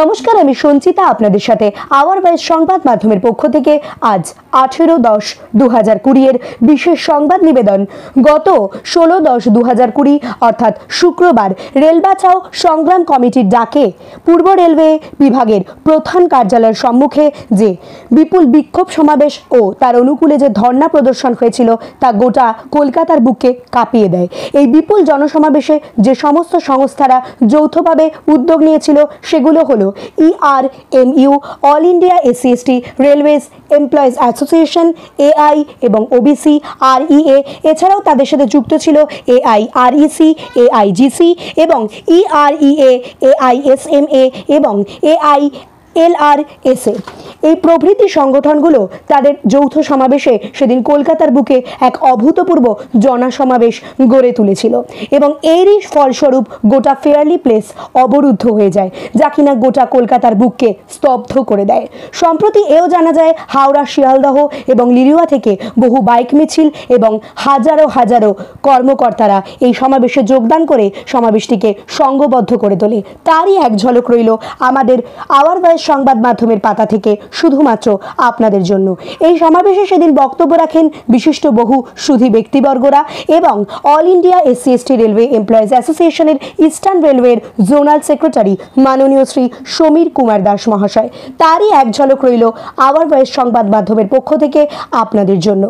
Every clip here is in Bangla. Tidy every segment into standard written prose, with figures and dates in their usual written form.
নমস্কার, আমি সঞ্চিতা আপনাদের সাথে আওয়ার ভয়েস সংবাদ মাধ্যমের পক্ষ থেকে আজ 18-10-2020 বিশেষ সংবাদ নিবেদন। গত 16-10-2020 অর্থাৎ শুক্রবার রেল বাঁচাও সংগ্রাম কমিটির ডাকে পূর্ব রেলওয়ে বিভাগের প্রধান কার্যালয়ের সম্মুখে যে বিপুল বিক্ষোভ সমাবেশ ও তার অনুকূলে যে ধর্ণা প্রদর্শন হয়েছিল তা গোটা কলকাতার বুককে কাঁপিয়ে দেয়। এই বিপুল জনসমাবেশে যে সমস্ত সংস্থারা যৌথভাবে উদ্যোগ নিয়েছিল সেগুলো হলো ERMU, all India SC/ST railways employees association, AI এবং OBC, REA। এছাড়াও তাদের সাথে যুক্ত ছিল AIREC, AIGC এবং EREA, AISMA এবং AILRSA। এই প্রভৃতি সংগঠনগুলো তাদের যৌথ সমাবেশে সেদিন কলকাতার বুকে এক অভূতপূর্ব জনসমাবেশ গড়ে তুলেছিল এবং এরই ফলস্বরূপ গোটা ফেয়ারলি প্লেস অবরুদ্ধ হয়ে যায়, যা কিনা গোটা কলকাতার বুককে স্তব্ধ করে দেয়। সম্প্রতি এও জানা যায় হাওড়া, শিয়ালদহ এবং লিলুয়া থেকে বহু বাইক মিছিল এবং হাজারো হাজারো কর্মকর্তারা এই সমাবেশে যোগদান করে সমাবেশটিকে সংঘবদ্ধ করে তোলে। তারই এক ঝলক রইল আমাদের আওয়ার ভয়েস সংবাদ মাধ্যমের পাতা থেকে শুধুমাত্র আপনাদের জন্য। এই সমাবেশে সেদিন বক্তব্য রাখেন বিশিষ্ট বহু সুধী ব্যক্তিবর্গরা এবং all India SC/ST railway employees অ্যাসোসিয়েশনের ইস্টার্ন রেলওয়ের জোনাল সেক্রেটারি মাননীয় শ্রী সমীর কুমার দাস মহাশয়। তারই এক ঝলক রইল আওয়ার ভয়েস সংবাদ মাধ্যমের পক্ষ থেকে আপনাদের জন্য।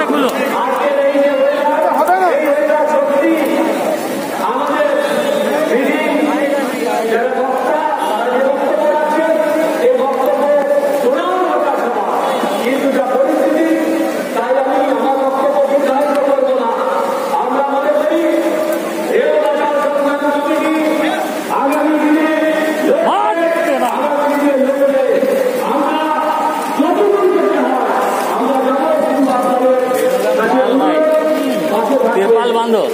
খুলো হবে না পেপাল বাঁধো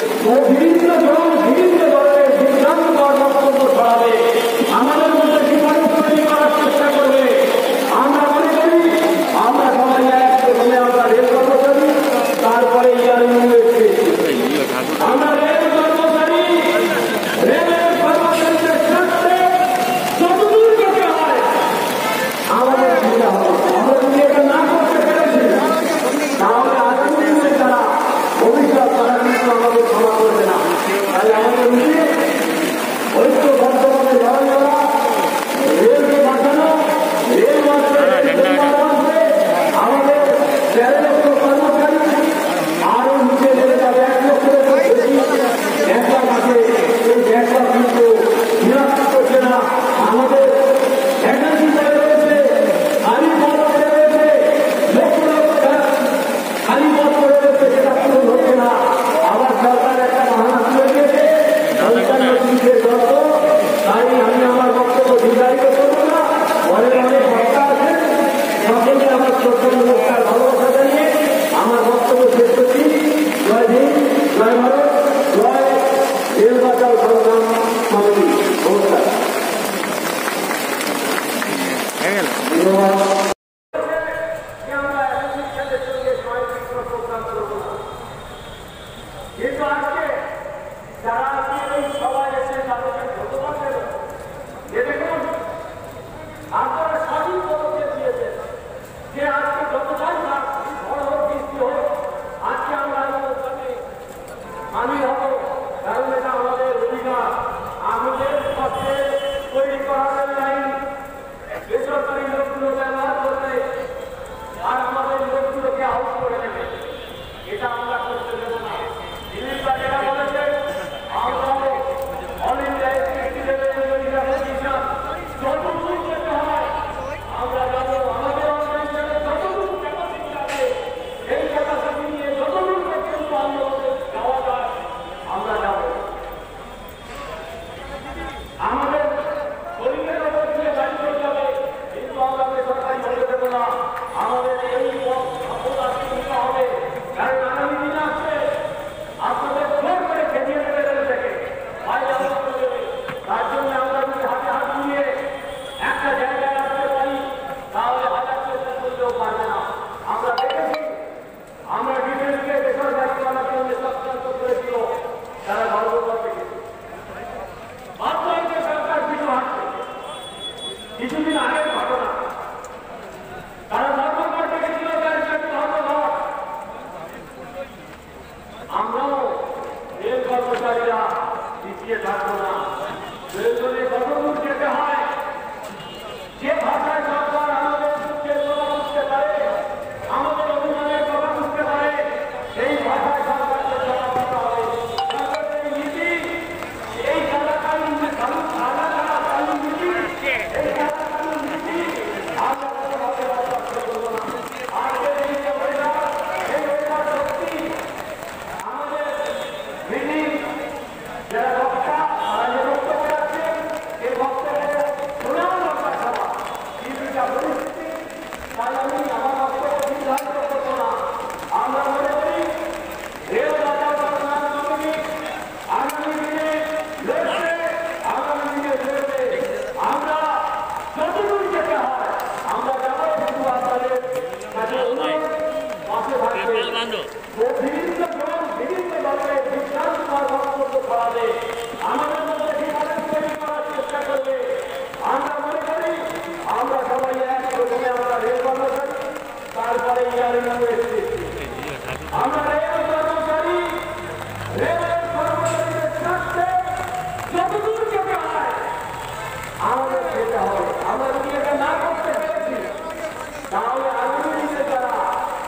তাহলে আগামী দিনে যারা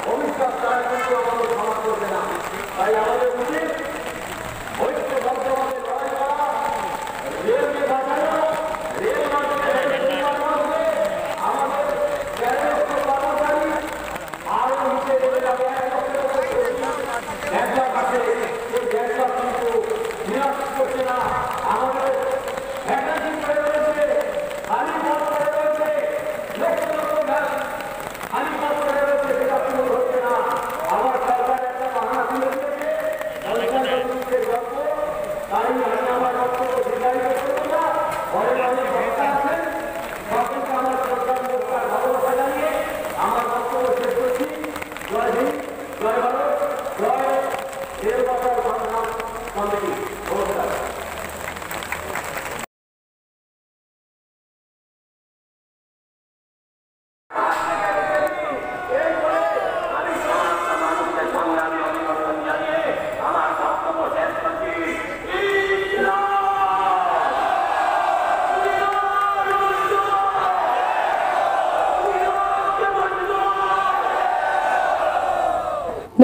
ভবিষ্যৎ তারা কিন্তু আমাদের তাই আমাদের উচিত ঐক্যবদ্ধভাবে লড়াই করা, রেলকে বাঁচানো, রেল মার্কেটে আমাদের গ্যারেজ কর্মচারী আরো নিচে চলে যাবে। গ্যাসটা কাছে সেই গ্যাসটা কিন্তু নিরাশ করছে না। আমাদের ভ্যাকান্সি পড়ে রয়েছে, খালি পদ পড়ে রয়েছে, লক্ষ লক্ষ গ্যাস খালি পদ পড়ে রয়েছে, সেটা পূরণ হচ্ছে না। আমার সরকার একটা বাহানা তুলে দিয়েছে, গল্প, তাই আমি আমার বক্তব্য দীর্ঘায়িত করব না। ঘরে অনেক বক্তা আছেন, সকলকে আমার সরকার বক্তার ভালোবাসা জানিয়ে আমার বক্তব্য শেষ করছি। জয় হিন্দ, জয় ভারত, জয় রেল বাজার সংগ্রাম কমিটি। নমস্কার।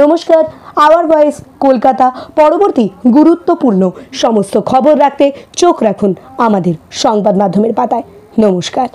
নমস্কার, আওয়ার ভয়েস কলকাতা পরবর্তী গুরুত্বপূর্ণ সমস্ত খবর রাখতে চোখ রাখুন আমাদের সংবাদ মাধ্যমের পাতায়। নমস্কার।